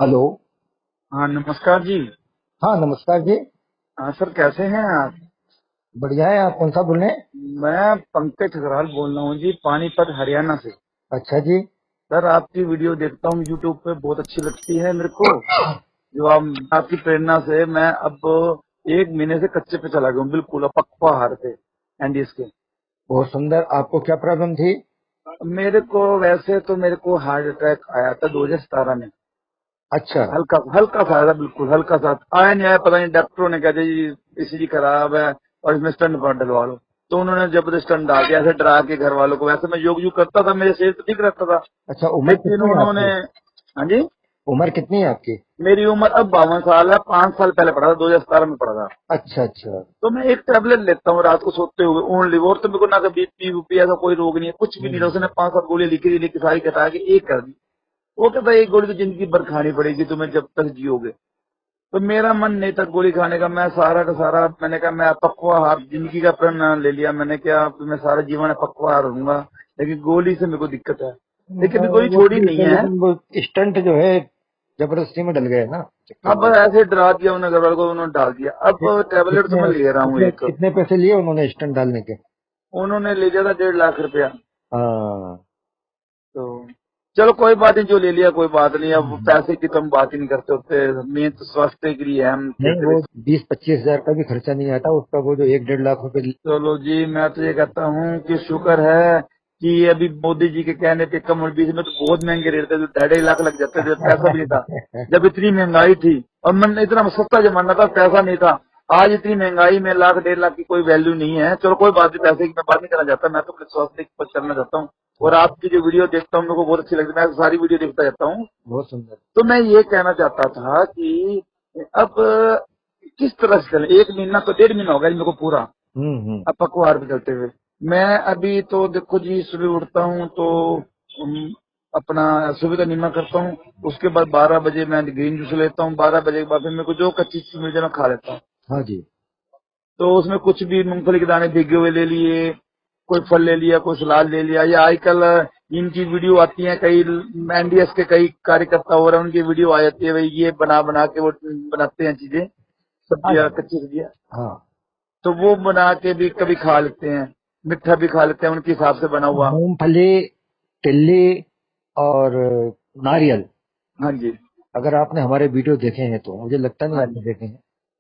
Hello. हाँ, नमस्कार जी। हाँ, नमस्कार जी। हाँ सर, कैसे हैं आप? बढ़िया है। आप कौन सा बोल रहे हैं? मैं पंकज ठकराल बोल रहा हूँ जी, पानीपत हरियाणा से। अच्छा जी। सर, आपकी वीडियो देखता हूँ यूट्यूब पे, बहुत अच्छी लगती है मेरे को। जो आपकी प्रेरणा से मैं अब 1 महीने से कच्चे पे चला गया हूँ, बिल्कुल अब पक्का आहार पे एनडीएस के। बहुत सुंदर। आपको क्या प्रॉब्लम थी? मेरे को वैसे तो मेरे को हार्ट अटैक आया था 2017 में। अच्छा। हल्का हल्का सा आया था, बिल्कुल हल्का सा आया, नहीं आया पता नहीं। डॉक्टरों ने कहा जी ईसीजी खराब है और इसमें स्टंट पर डलवा लो। तो उन्होंने जबरदस्त स्टंट डाल दिया, ऐसे डरा के घर वालों को। वैसे मैं योग योग करता था, मेरे शरीर तो ठीक रहता था, अच्छा, उम्र लेकिन कितनी है उन्होंने। आपकी? हाँ जी। उम्र कितनी है आपकी? मेरी उम्र अब 52 साल है, 5 साल पहले पड़ा था, 2017 में पड़ा था। अच्छा अच्छा। तो मैं एक टैबलेट लेता हूँ रात को सोते हुए ओनली, और तो मेरे को ना बीपी यूपी ऐसा कोई रोग नहीं है, कुछ भी नहीं है। उसने 5-7 गोलियां लिखी सारी कटा के एक कर दी। वो कहता है एक गोली तो जिंदगी भर खानी पड़ेगी तुम्हें जब तक जियोगे। तो मेरा मन नहीं था गोली खाने का। मैं सारा का सारा, मैंने कहा मैं पक्वाहार जिंदगी का प्रण ले लिया। मैंने क्या अब मैं सारा जीवन पक्वाहार रहूंगा, लेकिन गोली से मेरे को दिक्कत है। लेकिन अभी गोली वो छोड़ी ठीक नहीं है, है। लेकिन वो स्टंट जो है जबरदस्ती में डल गए ना, चक्कर अब में। ऐसे डरा दिया उन्होंने, घर वालों को उन्होंने डाल दिया। अब टेबलेट तो कितने मैं ले रहा हूँ कितने एक। कितने पैसे लिए उन्होंने स्टंट डालने के? उन्होंने ले लिया था 1.5 लाख रुपया। हाँ। तो चलो कोई बात नहीं, जो ले लिया कोई बात नहीं। अब हम्म। पैसे की तो हम बात ही नहीं करते होते, मेन तो स्वास्थ्य के लिए है, हम नहीं, फिर। वो 20-25 हजार का भी खर्चा नहीं आता उसका, वो जो 1-1.5 लाख रुपए। चलो जी, मैं तो ये कहता हूँ कि शुक्र है कि ये अभी मोदी जी के कहने पे कम, और बीच में तो बहुत महंगे रेट थे, जो 2.5 लाख लग जाते थे, पैसा भी नहीं था जब इतनी महंगाई थी। और मन इतना सस्ता जमाना था, पैसा नहीं था। आज इतनी महंगाई में लाख 1.5 लाख की कोई वैल्यू नहीं है। चलो कोई बात नहीं, पैसे की मैं बात नहीं करना चाहता, मैं तो अपने स्वास्थ्य पर चलना चाहता हूँ। और आपकी जो वीडियो देखता हूँ मेरे को बहुत अच्छी लगती है, मैं सारी वीडियो देखता रहता हूँ। बहुत सुंदर। तो मैं ये कहना चाहता था कि अब किस तरह से चले। 1 महीना तो 1.5 महीना हो गया जी मेरे को पूरा हम्म। अब पखवाड़ में चलते हुए। मैं अभी तो देखो जी, सुबह उठता हूँ तो अपना सुबह का नीमा करता हूँ। उसके बाद 12 बजे मैं ग्रीन जूस लेता हूँ। 12 बजे के बाद फिर मेरे को जो कच्ची चीज मिल जाए मैं खा लेता हूँ। हाँ जी। तो उसमें कुछ भी मूंगफली के दाने भीगे हुए ले लिए, कोई फल ले लिया, कोई सलाद ले लिया, या आजकल इनकी वीडियो आती है कई एनडीएस के कई कार्यकर्ता हो रहे हैं, उनकी वीडियो आ जाती है, भाई ये बना बना के वो बनाते हैं चीजें, हाँ सब्जियां, जी। कच्ची सब्जियां। हाँ। तो वो बना के भी कभी खा लेते हैं, मीठा भी खा लेते हैं उनके हिसाब से बना हुआ। मूंगफली, तिल्ली और नारियल। हाँ जी। अगर आपने हमारे वीडियो देखे हैं तो मुझे लगता नहीं हाँ आपने जी, देखे हैं।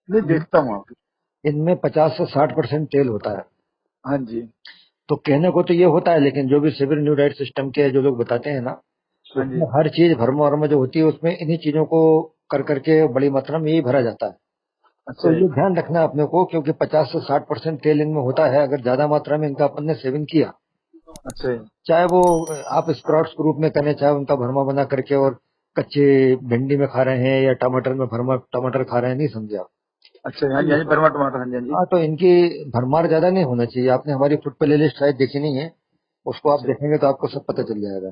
नहीं इन- देखता हूँ आप। इनमें 50 से 60% तेल होता है। हाँ जी। तो कहने को तो ये होता है, लेकिन जो भी सिविल न्यू डाइट सिस्टम के जो लोग बताते हैं ना, हाँ उसमें जी। हर चीज भरमा वर्मा जो होती है उसमें इन्हीं चीजों को कर करके बड़ी मात्रा में यही भरा जाता है। तो अच्छा जी। ये ध्यान रखना है अपने को, क्योंकि 50 से 60% तेल इनमें होता है। अगर ज्यादा मात्रा में इनका अपन ने सेवन किया, अच्छा जी। चाहे वो आप स्प्राउट्स के रूप में करें, चाहे उनका भरमा बना करके और कच्चे भिंडी में खा रहे हैं या टमाटर में भरमा टमाटर खा रहे हैं, नहीं समझे आप? अच्छा जी, हाँ जी, हाँ तो जी, बर्मा टमाटर, हाँ जी, हाँ जी। हाँ, तो इनकी भरमार ज्यादा नहीं होना चाहिए। आपने हमारी फूड प्ले लिस्ट शायद देखी नहीं है, उसको आप अच्छा जी। देखेंगे तो आपको सब पता चल जाएगा।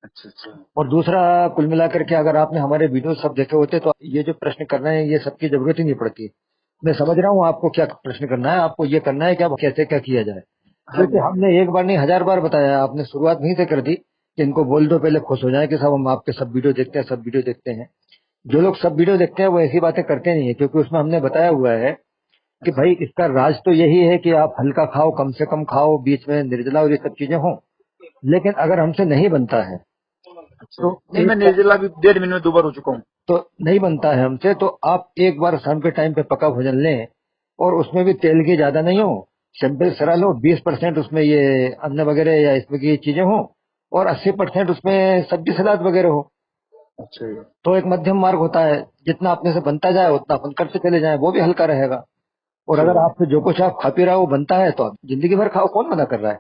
अच्छा अच्छा। और दूसरा, कुल मिलाकर के अगर आपने हमारे वीडियो सब देखे होते तो ये जो प्रश्न करना है ये सबकी जरूरत ही नहीं पड़ती। मैं समझ अच्छा। रहा हूँ आपको क्या प्रश्न करना है। आपको ये करना है कि अब कैसे क्या किया जाए, हाँ क्योंकि जी, हाँ जी। हमने एक बार नहीं 1000 बार बताया। आपने शुरुआत वहीं से कर दी कि इनको बोल दो पहले खुश हो जाए कि साहब हम आपके सब वीडियो देखते हैं, सब वीडियो देखते हैं। जो लोग सब वीडियो देखते हैं वो ऐसी बातें करते नहीं है, क्योंकि उसमें हमने बताया हुआ है कि अच्छा। भाई इसका राज तो यही है कि आप हल्का खाओ, कम से कम खाओ, बीच में निर्जला और ये सब चीजें हों। लेकिन अगर हमसे नहीं बनता है अच्छा तो जी, नहीं मैं एक निर्जला भी 1.5 महीने में 2 बार हो चुका हूँ। तो नहीं बनता है हमसे, तो आप एक बार शाम के टाइम पे पका भोजन लें, और उसमें भी तेल की ज्यादा नहीं हो, सिंपल सरल अच्छा। हो। 20% उसमें ये अन्न वगैरह या इसमें की चीजें हो, और 80% उसमें सब्जी सलाद वगैरह हो। अच्छा जी। तो एक मध्यम मार्ग होता है, जितना अपने से बनता जाए उतना अपन करते चले जाएं, वो भी हल्का रहेगा। और अच्छा अगर जी। आपसे जो कुछ आप खा पी रहा हो वो बनता है तो आप जिंदगी भर खाओ, कौन मना कर रहा है।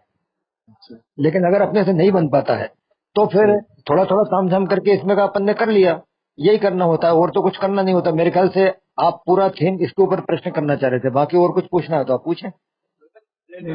अच्छा। लेकिन अगर अपने से नहीं बन पाता है तो अच्छा फिर जी। थोड़ा थोड़ा ताम झाम करके इसमें का अपन ने कर लिया। यही करना होता है, और तो कुछ करना नहीं होता मेरे ख्याल से। आप पूरा थीम इसके ऊपर प्रश्न करना चाह रहे थे, बाकी और कुछ पूछना है तो आप पूछें।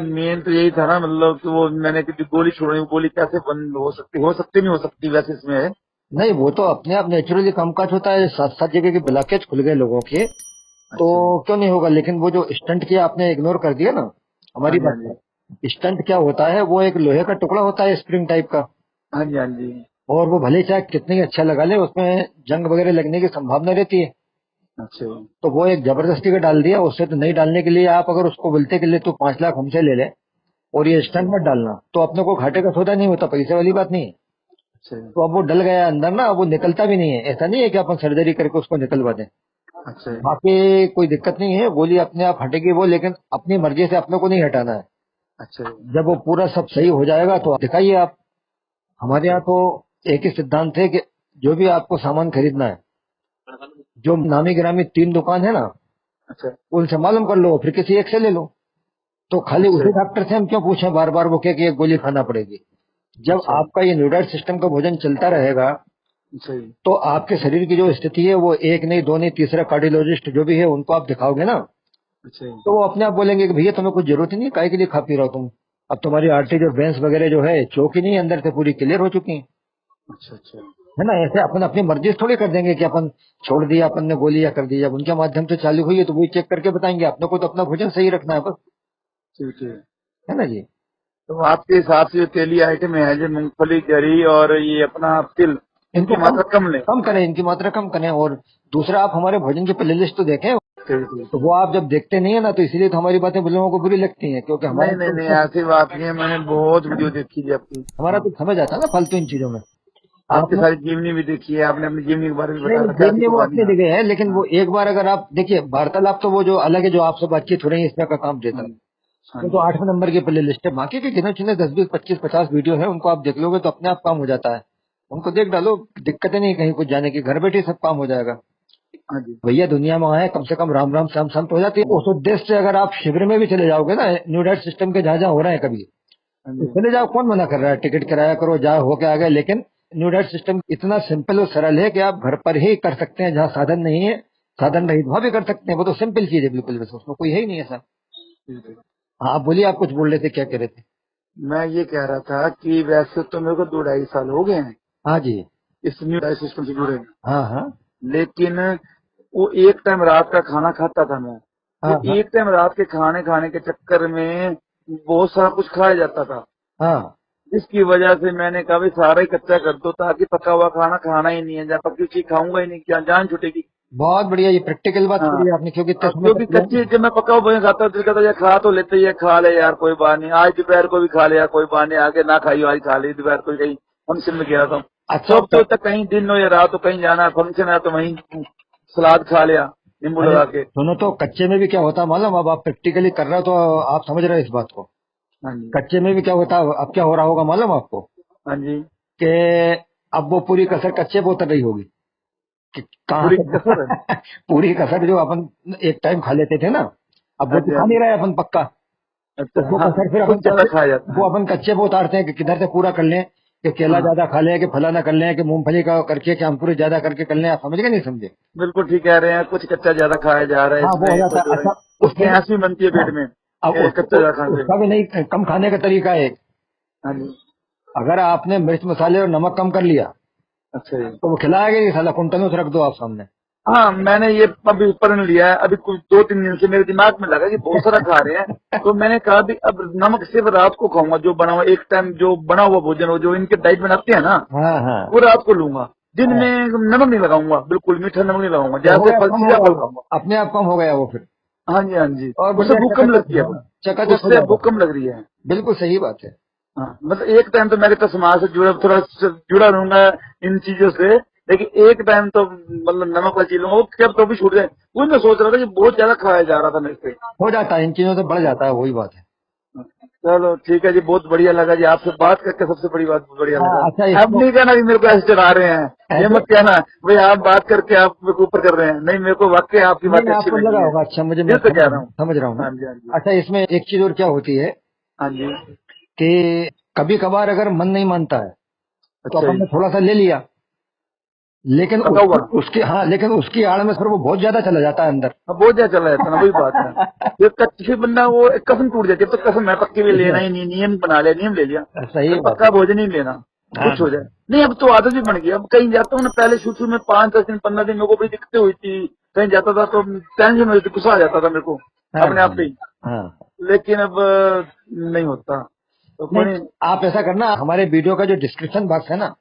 मेन तो यही था ना, मतलब कि वो मैंने कि गोली छोड़ी, वो गोली कैसे बंद हो सकती नहीं हो सकती वैसे इसमें है। नहीं, वो तो अपने आप नेचुरली कामकाज होता है। 7-7 जगह के ब्लॉकेज खुल गए लोगों के, तो अच्छा जी। क्यों नहीं होगा। लेकिन वो जो स्टंट किया आपने इग्नोर कर दिया ना हाँ हमारी जी, हाँ बात जी। का। स्टंट क्या होता है, वो एक लोहे का टुकड़ा होता है, स्प्रिंग टाइप का। हाँ जी, हाँ जी। और वो भले चाहे कितनी ही अच्छा लगा ले, उसमें जंग वगैरह लगने की संभावना रहती है। अच्छा तो वो एक जबरदस्ती का डाल दिया, उससे तो नहीं डालने के लिए आप अगर उसको बोलते के लिए तू 5 लाख हमसे ले ले और ये अच्छा स्टंट मत डालना, तो अपने को घाटे का सौदा नहीं होता, पैसे वाली बात नहीं है। अच्छा तो अब वो डल गया अंदर ना, वो निकलता भी नहीं है। ऐसा नहीं है कि अपन सर्जरी करके उसको निकलवा दें। अच्छा बाकी कोई दिक्कत नहीं है, गोली अपने आप हटेगी वो, लेकिन अपनी मर्जी से अपने को नहीं हटाना है। अच्छा जब वो पूरा सब सही हो जाएगा तो दिखाइए आप। हमारे अच्छा यहाँ तो एक ही सिद्धांत है कि जो भी आपको सामान खरीदना है, जो नामी गिरामी 3 दुकान है ना, अच्छा उनसे मालूम कर लो, फिर किसी एक से ले लो। तो खाली अच्छा उसी डॉक्टर से हम क्यों पूछें बार बार वो कहे कि एक गोली खाना पड़ेगी। जब अच्छा आपका ये न्यूडाइट सिस्टम का भोजन चलता रहेगा अच्छा तो आपके शरीर की जो स्थिति है वो एक नहीं, दो नहीं, तीसरा कार्डियोलॉजिस्ट जो भी है उनको आप दिखाओगे ना, अच्छा तो वो अपने आप बोलेंगे कि भैया तुम्हें कुछ जरूरत ही नहीं, काहे के लिए खा पी रहे हो तुम। अब तुम्हारी आर्टरी जो वेंस वगैरह जो है चौक ही नहीं है, अंदर से पूरी क्लियर हो चुकी है। अच्छा अच्छा है ना, ऐसे अपन अपनी मर्जी से थोड़ी कर देंगे कि अपन छोड़ दिया, अपन ने गोली या कर दी। जब उनके माध्यम से चालू हुई है तो वही चेक करके बताएंगे। अपने को तो अपना भोजन सही रखना है बस। ठीक है। है ना जी। तो आपके हिसाब से जो तेली आइटम है, जो मूंगफली, गरी और ये अपना तिल, इनको इनकी मात्रा कम लें। कम करें, इनकी मात्रा कम करें। और दूसरा, आप हमारे भोजन की प्ले लिस्ट तो देखें। ठीक ठीक तो ठीक। वो आप जब देखते नहीं है ना, तो इसीलिए तो हमारी बातें लोगों को बुरी लगती हैं, क्योंकि नहीं नहीं नहीं, ऐसी बात नहीं है, मैंने बहुत वीडियो देखी थी आपकी। हमारा हाँ, तो समझ आता है ना फालतू इन चीजों में। आपकी आपने सारी जीवनी भी देखी है, आपने अपनी जीवनी के बारे में नहीं बताया था, क्या जेब थी में वो अपनी कुर्बानियाँ। जगह है, लेकिन हाँ वो एक बार अगर आप देखिए, वार्तालाप तो वो जो अलग है, जो आपसे बातचीत हो रही है इसमें का काम देता हाँ है। हाँ वो तो जी 8वें नंबर की प्ले लिस्ट है। बाकी के गिने चुने 10, 20, 25, 50 वीडियो है, उनको आप देख लोगे तो अपने आप काम हो जाता है। उनको देख डालो, दिक्कतें नहीं कहीं कुछ जाने की, घर बैठे ही सब काम हो जाएगा। हाँ जी भैया दुनिया में आए, कम से कम राम राम श्याम शांत हो जाती है। उस उद्देश्य से अगर आप शिविर में भी चले जाओगे ना, न्यू डाइट सिस्टम के जहाँ जहाँ हो रहे हैं कभी, हाँ तो जी चले जाओ, कौन मना कर रहा है। टिकट कराया करो, जाओ, होके आ गए। लेकिन न्यू डाइट सिस्टम इतना सिंपल और सरल है कि आप घर पर ही कर सकते हैं, जहाँ साधन नहीं है, साधन रहित वहां भी कर सकते हैं। वो तो सिंपल चीज है बिल्कुल, बस उसमें कोई है ही नहीं ऐसा। ठीक है। हाँ, आप बोलिए, आप कुछ बोल रहे थे, क्या कह रहे थे। मैं ये कह रहा था कि वैसे तो मेरे को 2 ढाई साल हो गए हैं हाँ जी। इस न्यू डाइट सिस्टम से जुड़े, हाँ हाँ लेकिन वो एक टाइम रात का खाना खाता था मैं। हाँ वो हाँ एक टाइम रात के खाने खाने के चक्कर में बहुत सारा कुछ खाया जाता था, हाँ। जिसकी वजह से मैंने कहा भाई सारा ही कच्चा कर दो, ताकि पका हुआ खाना खाना ही नहीं है, जब पकी चीज खाऊंगा ही नहीं, क्या जान छूटेगी। बहुत बढ़िया, ये प्रैक्टिकल बात हाँ, करी आपने, क्योंकि इतने अब समय क्योंकि तक कच्ची जब मैं पका हुआ भोजन खाता हूँ, दिल कहता है यार खा तो लेते, ये खा ले यार कोई बात नहीं, आज दोपहर को भी खा ले यार कोई बात नहीं, आगे ना खाई आज खा ली, दोपहर को कहीं फंक्शन में गया था, अच्छा सब होता तो तक कहीं दिन हो या रात हो, कहीं जाना है फंक्शन है तो वहीं सलाद खा लिया नींबू अरे लगा के। सुनो, तो कच्चे में भी क्या होता है मालूम। अब आप प्रैक्टिकली कर रहे हो तो आप समझ रहे हो इस बात को। हाँ जी कच्चे में भी क्या होता है, अब क्या हो रहा होगा मालूम आपको, हाँ जी। कि अब वो पूरी कसर कच्चे पे उतर रही होगी कि कहाँ पूरी कसर है। से पूरी कसर जो अपन एक टाइम खा लेते थे ना, अब हाँ वो तो जी हाँ खा नहीं जी। रहे अपन पक्का। तो अच्छा वो हाँ, कसर फिर कुछ अपन ज्यादा कच्चे, खाया जाता है। वो अपन कच्चे पे उतारते हैं कि किधर से पूरा कर लें, कि केला हाँ ज्यादा खा लें, कि फलाना कर लें, कि मूंगफली का करके, कि अंकुर ज्यादा करके कर लें। आप समझ गए नहीं समझे। बिल्कुल ठीक कह रहे हैं, कुछ कच्चा ज्यादा खाया जा रहा है हाँ, वो हो इसमें, कोई जाता है। जो है अच्छा, कुछ उसमें गैस भी बनती है हाँ, पेट में अब कच्चा ज्यादा खाने से। उसका भी नहीं, कम खाने का तरीका है। हाँ जी। अगर आपने मिर्च मसाले और नमक कम कर लिया अच्छा जी। तो वो खिलाएगा कि साला कुंटल रख दो आप सामने। हाँ, मैंने ये अभी ऊपर लिया है, अभी कुछ 2 3 दिन से मेरे दिमाग में लगा कि बहुत सारा खा रहे हैं, तो मैंने कहा भी अब नमक सिर्फ रात को खाऊंगा, जो बना हुआ एक टाइम जो बना हुआ भोजन हो, जो इनके डाइट बनाते हैं ना, हाँ हाँ वो रात को लूंगा। दिन हाँ। में नमक नहीं लगाऊंगा, बिल्कुल मीठा नमक नहीं लगाऊंगा, तो हो जैसे गया, फल कम हो सीधा गया फल वो, खाऊंगा। अपने आप कम हो गया वो फिर। हाँ जी हाँ जी। और उससे बढ़िया भूख कम चकाचक, लगती है, हाँ, चकाचक हो उससे जाएगा। भूख कम लग रही है। बिल्कुल सही बात है। हाँ, मतलब एक टाइम तो मैं तो समाज से जुड़ा, थोड़ा जुड़ा रहूंगा इन चीजों से, लेकिन एक टाइम तो मतलब नमक वाली चीज लूंगा, वो क्या तो भी छूट जाए। वो मैं सोच रहा था कि बहुत ज्यादा खाया जा रहा था मेरे से। हो जाता है, इन चीजों से बढ़ जाता है, वही बात है। चलो ठीक है जी, बहुत बढ़िया लगा जी आपसे बात करके, सबसे बड़ी बात बहुत बढ़िया हाँ, लगा। अच्छा अब इसको नहीं कहना कि मेरे को ऐसे चढ़ा रहे हैं, ये ऐसे मत कहना भाई आप बात करके आप मेरे को ऊपर कर रहे हैं, नहीं मेरे को वाकई आपकी नहीं, बातें अच्छी आपको लगी लगा है, होगा अच्छा, मुझे, मैं दिल से कह रहा हूँ। समझ रहा हूँ मैं। हाँ जी हाँ जी अच्छा, इसमें एक चीज और क्या होती है हाँ जी। कि कभी कभार अगर मन नहीं मानता है तो अच्छा अपन जी। ने थोड़ा सा ले लिया, लेकिन पका हुआ। उसकी हाँ, लेकिन उसकी आड़ में फिर वो बहुत ज्यादा चला जाता है अंदर। अब बहुत ज्यादा चला जाता है ना, वही बात है। ये कच्ची बंदा वो एक कसम टूट जाती है, अब तो कसम है पक्की भी लेना ही नहीं, नियम बना लिया, नियम ले लिया, सही अब बात है। पक्का भोजन ही लेना, हाँ कुछ हो जाए। नहीं अब तो आदत भी बन गई, अब कहीं जाता हूँ ना, पहले शुरू में 5 10 दिन 15 दिन मेरे को बड़ी दिक्कतें हुई थी, कहीं जाता था तो टेंशन हो जाती, गुस्सा आ जाता था मेरे को हाँ अपने आप पे ही, हाँ। लेकिन अब नहीं होता, तो कोई नहीं, नहीं। आप ऐसा करना, हमारे वीडियो का जो डिस्क्रिप्शन बॉक्स है ना,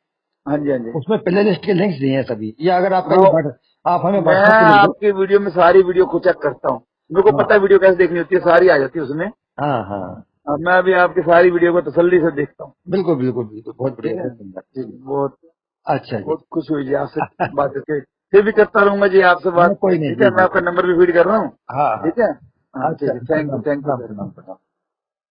हाँ जी, हाँ जी। उसमें प्ले लिस्ट के लिंक्स दिए हैं सभी, या अगर आपका हाँ, आप हमें मैं व्हाट्सएप पे लिख दो। आपकी वीडियो में सारी वीडियो को चेक करता हूँ, मेरे को हाँ पता है वीडियो कैसे देखनी होती है, सारी आ जाती है उसमें। हाँ हाँ, अब मैं अभी आपकी सारी वीडियो को तसल्ली से देखता हूँ। बिल्कुल बिल्कुल बिल्कुल, बहुत बढ़िया, ठीक है, बहुत सुंदर जी जी। बहुत अच्छा जी। बहुत खुशी हुई जी आपसे बात करके। फिर भी करता रहूंगा जी आपसे नहीं बात। कोई नहीं, ठीक जी है, मैं जी। आपका नंबर भी फीड कर रहा हूँ। हाँ हाँ। ठीक है, हाँ अच्छा, ठीक है, थैंक यू, प्रणाम थैंक यू प्रणाम सर। प्रणाम प्रणाम।